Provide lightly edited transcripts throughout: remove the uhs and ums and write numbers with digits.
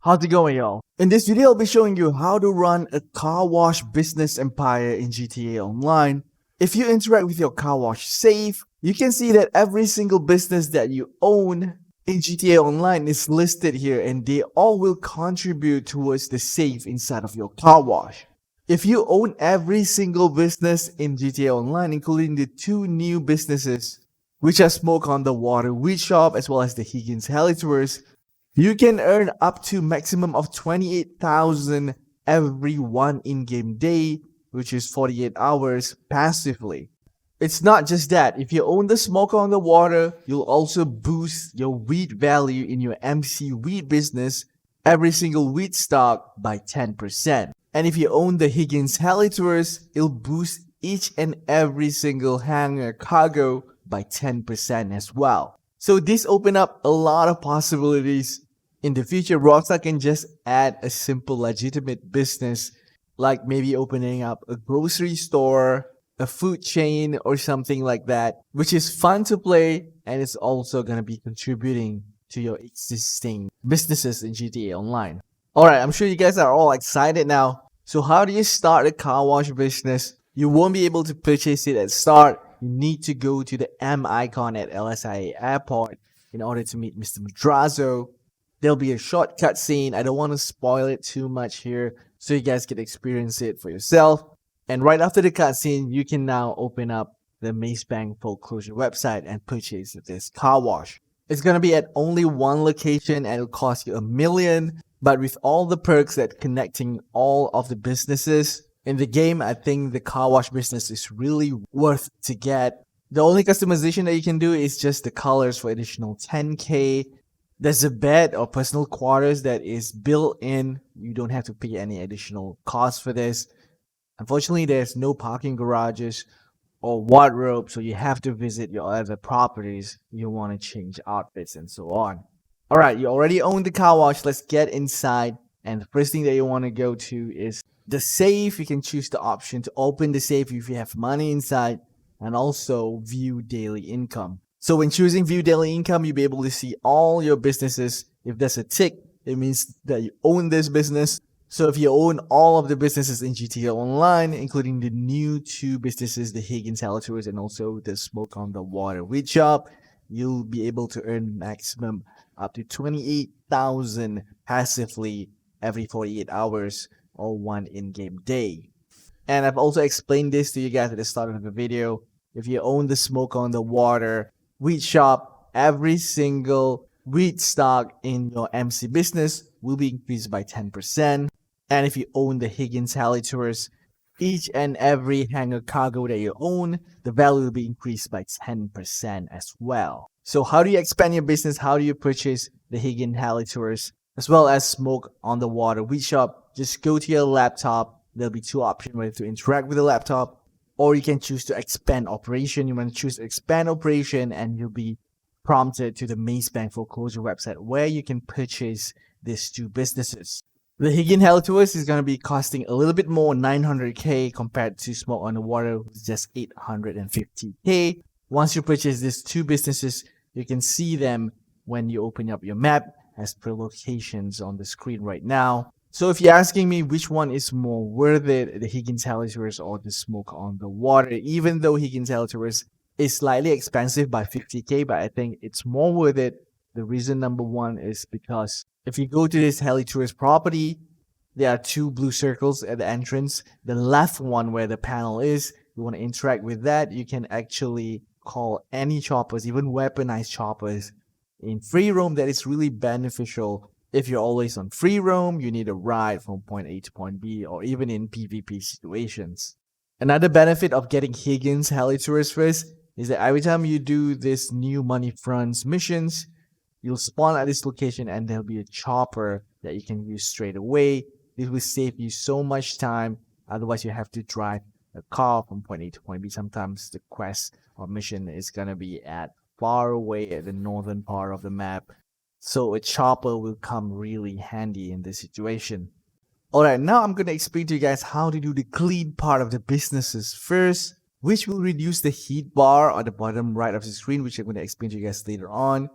How's it going, y'all? In this video, I'll be showing you how to run a car wash business empire in GTA Online. If you interact with your car wash safe, you can see that every single business that you own in GTA Online is listed here, and they all will contribute towards the safe inside of your car wash. If you own every single business in GTA Online, including the two new businesses, which are Smoke on the Water Weed Shop as well as the Higgins HeliTours, you can earn up to maximum of 28,000 every one in-game day, which is 48 hours passively. It's not just that. If you own the Smoke on the Water, you'll also boost your weed value in your MC weed business, every single weed stock, by 10%. And if you own the Higgins HeliTours, it'll boost each and every single Hangar cargo by 10% as well. So this open up a lot of possibilities. In the future, Rockstar can just add a simple legitimate business, like maybe opening up a grocery store, a food chain, or something like that, which is fun to play and it's also going to be contributing to your existing businesses in GTA Online. Alright, I'm sure you guys are all excited now. So how do you start a car wash business? You won't be able to purchase it at start. You need to go to the M icon at LSIA Airport in order to meet Mr. Madrazo. There'll be a short cutscene. I don't want to spoil it too much here, so you guys can experience it for yourself. And right after the cutscene, you can now open up the Maze Bank foreclosure website and purchase this car wash. It's going to be at only one location and it'll cost you $1 million, but with all the perks that connecting all of the businesses in the game, I think the car wash business is really worth to get. The only customization that you can do is just the colors for additional 10k. There's a bed or personal quarters that is built in. You don't have to pay any additional cost for this. Unfortunately, there's no parking garages or wardrobe, so you have to visit your other properties. You want to change outfits and so on. Alright, you already own the car wash. Let's get inside. And the first thing that you want to go to is the safe. You can choose the option to open the safe if you have money inside, and also view daily income. So when choosing view daily income, you'll be able to see all your businesses. If there's a tick, it means that you own this business. So if you own all of the businesses in GTA Online, including the new two businesses, the Higgins HeliTours and also the Smoke on the Water Weed Shop, you'll be able to earn maximum up to 28,000 passively every 48 hours or one in-game day. And I've also explained this to you guys at the start of the video. If you own the Smoke on the Water Weed Shop, every single weed stock in your MC business will be increased by 10%. And if you own the Higgins HeliTours, each and every Hangar cargo that you own, the value will be increased by 10% as well. So how do you expand your business? How do you purchase the Higgins HeliTours as well as Smoke on the Water Weed Shop? Just go to your laptop. There'll be two options whether to interact with the laptop, or you can choose to expand operation. You want to choose expand operation and you'll be prompted to the Maze Bank foreclosure website where you can purchase these two businesses. The Higgins HeliTours is going to be costing a little bit more, 900k, compared to Smoke on the Water, which is just 850k. Once you purchase these two businesses, you can see them when you open up your map as per locations on the screen right now. So if you're asking me which one is more worth it, the Higgins HeliTours or the Smoke on the Water, even though Higgins HeliTours is slightly expensive by 50k, but I think it's more worth it. The reason number one is because if you go to this HeliTours property, there are two blue circles at the entrance. The left one where the panel is, you want to interact with that, you can actually call any choppers, even weaponized choppers, in free roam. That is really beneficial. If you're always on free roam, you need a ride from point A to point B, or even in PvP situations. Another benefit of getting Higgins HeliTours first is that every time you do this new money fronts missions, you'll spawn at this location and there'll be a chopper that you can use straight away. This will save you so much time. Otherwise, you have to drive a car from point A to point B. Sometimes the quest or mission is going to be at far away at the northern part of the map. So a chopper will come really handy in this situation. Alright, now I'm going to explain to you guys how to do the clean part of the businesses first, which will reduce the heat bar on the bottom right of the screen, which I'm going to explain to you guys later on.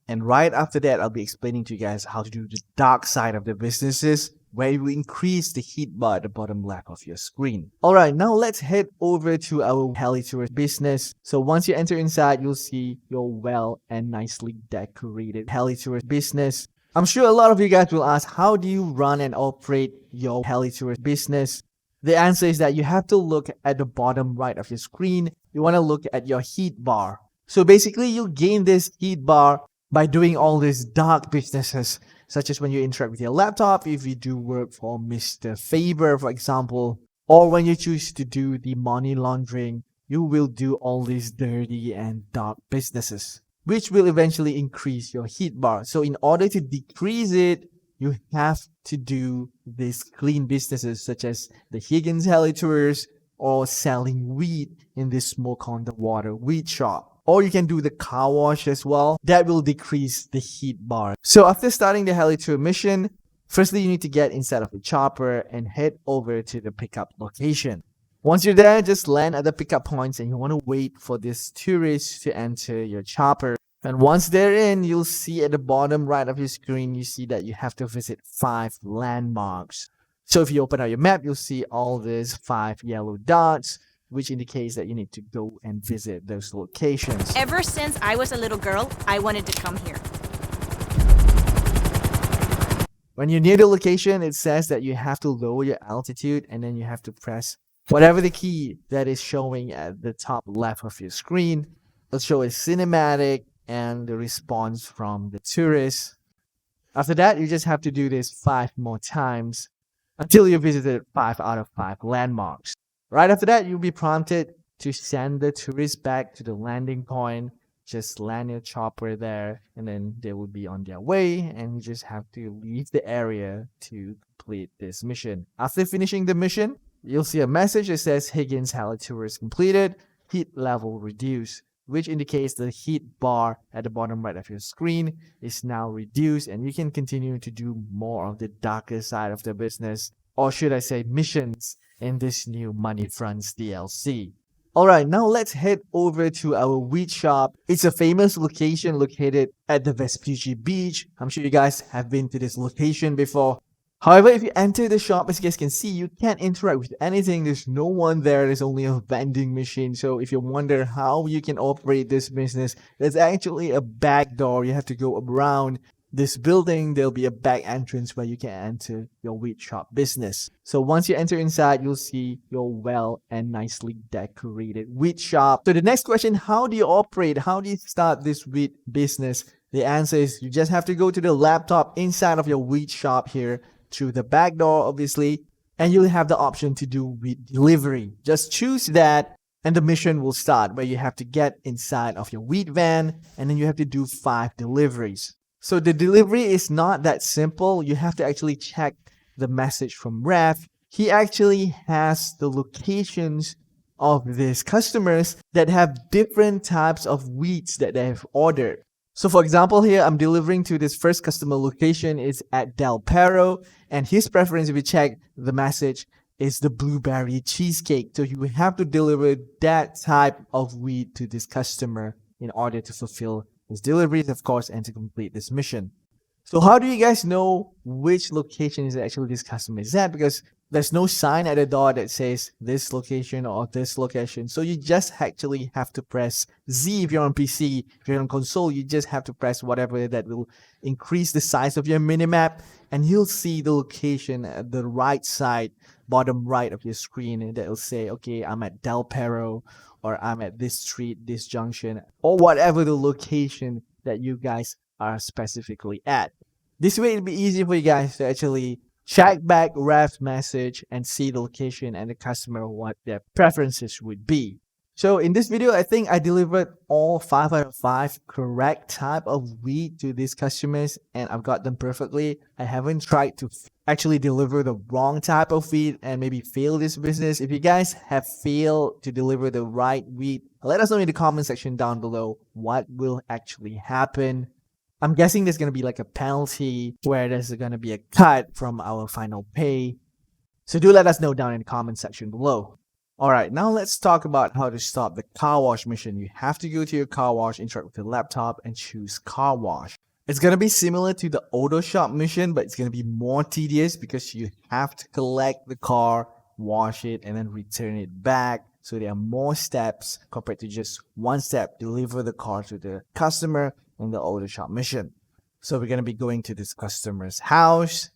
And right after that, I'll be explaining to you guys how to do the dark side of the businesses, where you increase the heat bar at the bottom left of your screen. Alright, now let's head over to our HeliTours business. So once you enter inside, you'll see your well and nicely decorated HeliTours business. I'm sure a lot of you guys will ask, how do you run and operate your HeliTours business? The answer is that you have to look at the bottom right of your screen. You want to look at your heat bar. So basically, you gain this heat bar by doing all these dark businesses, such as when you interact with your laptop, if you do work for Mr. Faber, for example, or when you choose to do the money laundering, you will do all these dirty and dark businesses, which will eventually increase your heat bar. So in order to decrease it, you have to do these clean businesses, such as the Higgins HeliTours or selling weed in this smoke on the water weed shop. Or you can do the car wash as well. That will decrease the heat bar. So after starting the HeliTour mission, firstly you need to get inside of the chopper and head over to the pickup location. Once you're there, just land at the pickup points and you want to wait for this tourist to enter your chopper. And once they're in, you'll see at the bottom right of your screen, you see that you have to visit 5 landmarks. So if you open up your map, you'll see all these 5 yellow dots, which indicates that you need to go and visit those locations. Ever since I was a little girl, I wanted to come here. When you're near the location, it says that you have to lower your altitude and then you have to press whatever the key that is showing at the top left of your screen. It'll show a cinematic and the response from the tourists. After that, you just have to do this 5 more times until you visited 5 out of 5 landmarks. Right after that, you'll be prompted to send the tourists back to the landing point. Just land your chopper there, and then they will be on their way, and you just have to leave the area to complete this mission. After finishing the mission, you'll see a message that says Higgins HeliTours completed, heat level reduced, which indicates the heat bar at the bottom right of your screen is now reduced, and you can continue to do more of the darker side of the business, or should I say missions, in this new Money Fronts DLC. Alright, now let's head over to our weed shop. It's a famous location located at the Vespucci Beach. I'm sure you guys have been to this location before. However, if you enter the shop, as you guys can see, you can't interact with anything. There's no one there. There's only a vending machine. So if you wonder how you can operate this business, there's actually a back door. You have to go around this building. There'll be a back entrance where you can enter your weed shop business. So once you enter inside, you'll see your well and nicely decorated weed shop. So the next question, how do you operate? How do you start this weed business? The answer is you just have to go to the laptop inside of your weed shop here through the back door, obviously, and you'll have the option to do weed delivery. Just choose that and the mission will start, where you have to get inside of your weed van and then you have to do 5 deliveries. So the delivery is not that simple. You have to actually check the message from Ref. He actually has the locations of these customers that have different types of weeds that they have ordered. So for example, here I'm delivering to this first customer location is at Del Perro, and his preference, if you check the message, is the blueberry cheesecake. So you have to deliver that type of weed to this customer in order to fulfill his deliveries, of course, and to complete this mission. So how do you guys know which location is actually this customer is at? Because there's no sign at the door that says this location or this location. So you just actually have to press Z if you're on PC. If you're on console, you just have to press whatever that will increase the size of your minimap, and you'll see the location at the right side, bottom right of your screen, and that will say, okay, I'm at Del Perro, or I'm at this street, this junction, or whatever the location that you guys are specifically at. This way it'll be easy for you guys to actually check back Ref's message and see the location and the customer, what their preferences would be. So in this video, I think I delivered all 5 out of 5 correct type of weed to these customers, and I've got them perfectly. I haven't tried to actually deliver the wrong type of weed and maybe fail this business. If you guys have failed to deliver the right weed, let us know in the comment section down below what will actually happen. I'm guessing there's going to be like a penalty where there's going to be a cut from our final pay. So do let us know down in the comment section below. Alright, now let's talk about how to stop the car wash mission. You have to go to your car wash, interact with your laptop, and choose car wash. It's gonna be similar to the auto shop mission, but it's gonna be more tedious because you have to collect the car, wash it, and then return it back. So there are more steps compared to just one step, deliver the car to the customer in the auto shop mission. So we're gonna be going to this customer's house,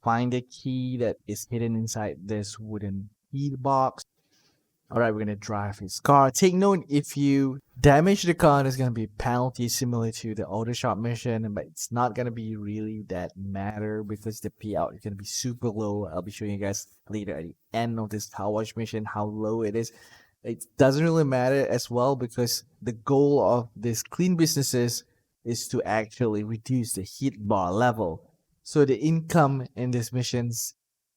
find the key that is hidden inside this wooden key box. Alright, we're gonna drive his car. Take note, if you damage the car, there's gonna be a penalty similar to the auto shop mission, but it's not gonna be really that matter because the payout is gonna be super low. I'll be showing you guys later at the end of this car wash mission how low it is. It doesn't really matter as well because the goal of this clean businesses is to actually reduce the hit bar level. So the income in these missions,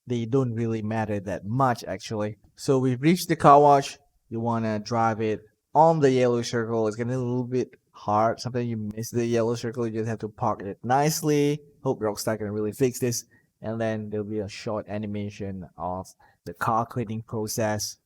they don't really matter that much actually. So we've reached the car wash. You want to drive it on the yellow circle. It's gonna be a little bit hard. Sometimes you miss the yellow circle. You just have to park it nicely. Hope Rockstar can really fix this. And then there'll be a short animation of the car cleaning process.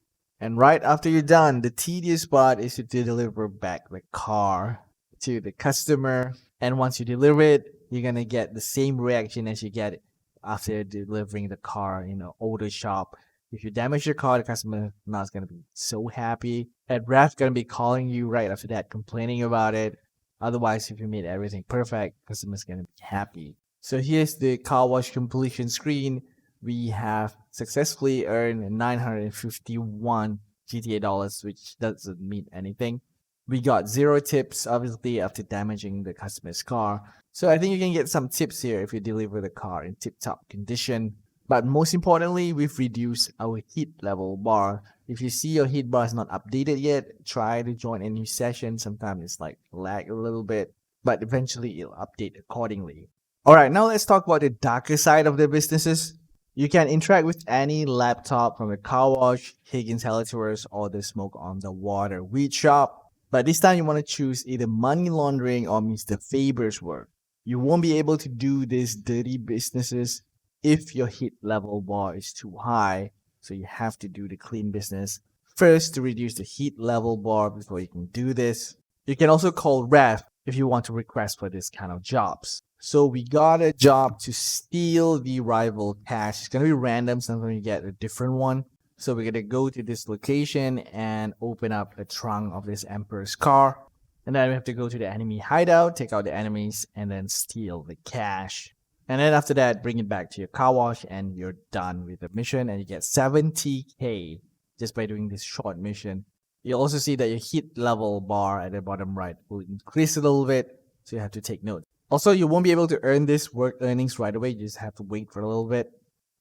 And right after you're done, the tedious part is to deliver back the car to the customer. And once you deliver it, you're gonna get the same reaction as you get after delivering the car in an auto shop. If you damage your car, the customer not gonna be so happy. And Ref gonna be calling you right after that, complaining about it. Otherwise, if you made everything perfect, customer's gonna be happy. So here's the car wash completion screen. We have successfully earned 951 GTA dollars, which doesn't mean anything. We got 0 tips, obviously, after damaging the customer's car. So I think you can get some tips here if you deliver the car in tip-top condition. But most importantly, we've reduced our heat level bar. If you see your heat bar is not updated yet, try to join a new session. Sometimes it's like lag a little bit, but eventually it'll update accordingly. Alright, now let's talk about the darker side of the businesses. You can interact with any laptop from the car wash, Higgins HeliTours, or the smoke on the water weed shop. But this time you want to choose either money laundering or Mr. Faber's work. You won't be able to do these dirty businesses if your hit level bar is too high. So you have to do the clean business first to reduce the heat level bar before you can do this. You can also call Ref if you want to request for this kind of jobs. So we got a job to steal the rival cash. It's going to be random. Sometimes you get a different one. So we're going to go to this location and open up the trunk of this Emperor's car. And then we have to go to the enemy hideout, take out the enemies, and then steal the cash. And then after that, bring it back to your car wash and you're done with the mission. And you get 70k just by doing this short mission. You'll also see that your hit level bar at the bottom right will increase a little bit. So you have to take note. Also, you won't be able to earn this work earnings right away. You just have to wait for a little bit.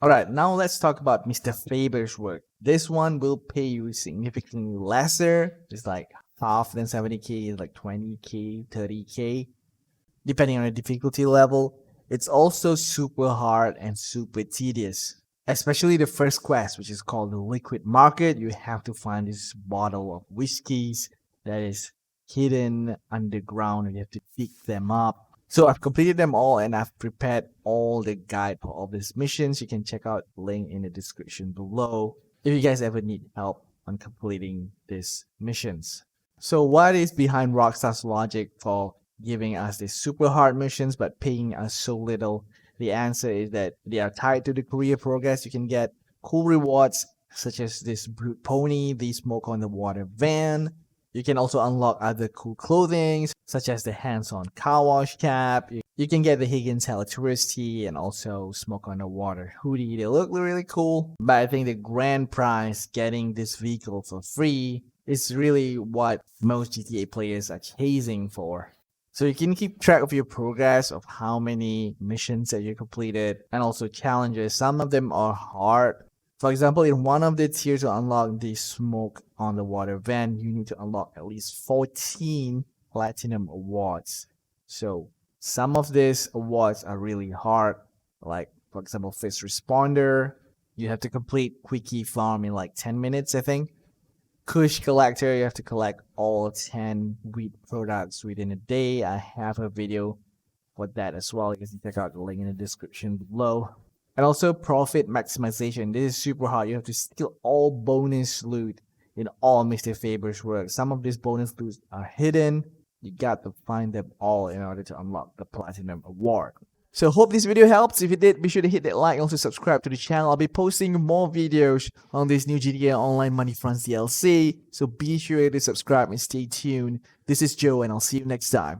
Alright, now let's talk about Mr. Faber's work. This one will pay you significantly lesser. It's like half than 70k, is like 20k, 30k, depending on the difficulty level. It's also super hard and super tedious. Especially the first quest, which is called the Liquid Market. You have to find this bottle of whiskeys that is hidden underground and you have to pick them up. So I've completed them all and I've prepared all the guide for all these missions. You can check out the link in the description below if you guys ever need help on completing these missions. So what is behind Rockstar's logic for giving us these super hard missions but paying us so little? The answer is that they are tied to the career progress. You can get cool rewards such as this brute pony, the smoke on the water van. You can also unlock other cool clothing such as the hands-on car wash cap. You can get the Higgins HeliTours tee and also smoke on the water hoodie. They look really cool, but I think the grand prize, getting this vehicle for free, is really what most GTA players are chasing for. So you can keep track of your progress of how many missions that you completed and also challenges. Some of them are hard. For example, in one of the tiers to unlock the smoke on the water van, you need to unlock at least 14 platinum awards. So some of these awards are really hard, like for example, first responder. You have to complete quickie farm in like 10 minutes, I think. Kush collector, you have to collect all 10 weed products within a day. I have a video for that as well. You can check out the link in the description below. And also profit maximization. This is super hard. You have to steal all bonus loot in all Mr. Faber's work. Some of these bonus loots are hidden. You got to find them all in order to unlock the Platinum Award. So hope this video helps. If it did, be sure to hit that like and also subscribe to the channel. I'll be posting more videos on this new GTA Online Money Fronts DLC. So be sure to subscribe and stay tuned. This is Joe and I'll see you next time.